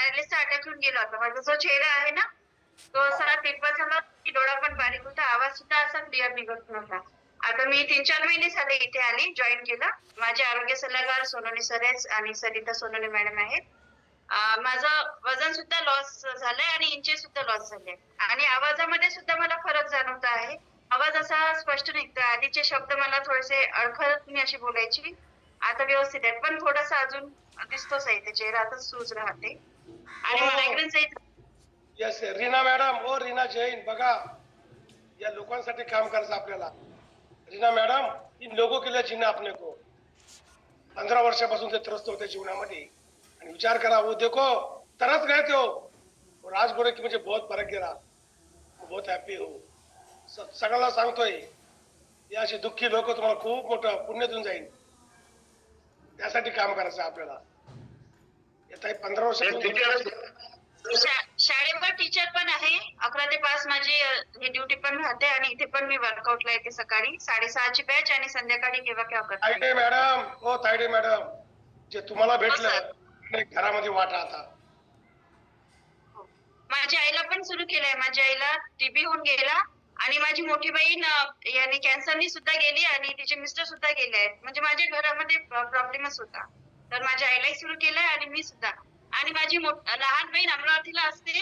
पॅरालिसचा attack होऊन गेला होता. माझा जो चेहरा आहे ना, तो असा टिपा झाला की डोळा पण बारीक होता, आवाज सुद्धा असा क्लिअर निघत नव्हता. आता मी 3-4 महिने झाले इथे आली, जॉइन केलं. माझे आरोग्य सल्लागार सोनोनी सर आहेत आणि सरिता सोनोने मॅडम आहेत. माझं वजन सुद्धा लॉस झालंय आणि इंचेस सुद्धा लॉस झाले आणि आवाजामध्ये सुद्धा मला फरक जाणवत आहे. आवाज असा स्पष्ट निघतोय. आधीचे शब्द मला थोडेसे अडखळत मी अशी बोलायची. आता व्यवस्थित आहे. पण थोडासा अजून दिसतोच आहे ते चेहरा आता सूज राहते आणि मायग्रेनचा यस रीना मॅडम ओ रीना जैन बघा या लोकांसाठी काम करायचं आपल्याला. रीना मैडम इन लोगों के लिए जीना अपने को 15 वर्षापासून ते त्रस्त होते जीवनामध्ये आणि विचार करा वो देखो तरस गए थे और आज बोले की मुझे बहुत फरक गिरा बहुत हॅपी हो. सगळ्याला सांगतोय या अशी दुःखी लोक तुम्हाला खूप मोठं पुण्य देऊन जाईल. त्यासाठी काम करायचं आपल्याला. येता 15 वर्ष शाळेवर टीचर पण आहे. 11 ते 5 माझी ही ड्युटी पण राहते आणि इथे पण मी वर्कआउटला येते सकाळी 6:30 ची बॅच आणि संध्याकाळी केव्हा केव्हा करते. तायडे मॅडम हो तायडे मॅडम जे तुम्हाला भेटलं घरामध्ये वाटा आता. माझ्या आईला पण सुरू केलंय. माझ्या आईला टीबी होऊन गेला आणि माझी मोठी बहीण याने कॅन्सरनी सुद्धा गेली आणि तिचे मिस्टर सुद्धा गेले आहेत. म्हणजे माझ्या घरामध्ये प्रॉब्लेमच होता. तर माझ्या आईलाही सुरू केलंय आणि मी सुद्धा. आणि माझी लहान बहीण अमरावतीला असते,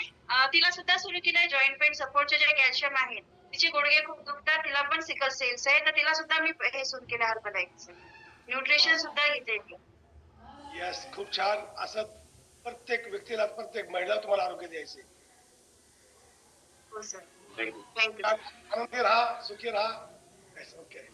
तिला सुद्धा सुरू केलंय जॉईंट पेन सपोर्टचे जे कॅल्शियम आहेत. तिचे गुडघे खूप दुखतात, तिला पण सिकल सेल्स आहे, तर तिला सुद्धा मी हे सुरू केलं हर्बलाइफचं. न्यूट्रिशन सुद्धा घेते. यस खूप छान. असं प्रत्येक व्यक्तीला प्रत्येक महिला तुम्हाला आरोग्य द्यायचे. हो सर, थँक्यू. आनंदी राहा, सुखी राहा. ओके.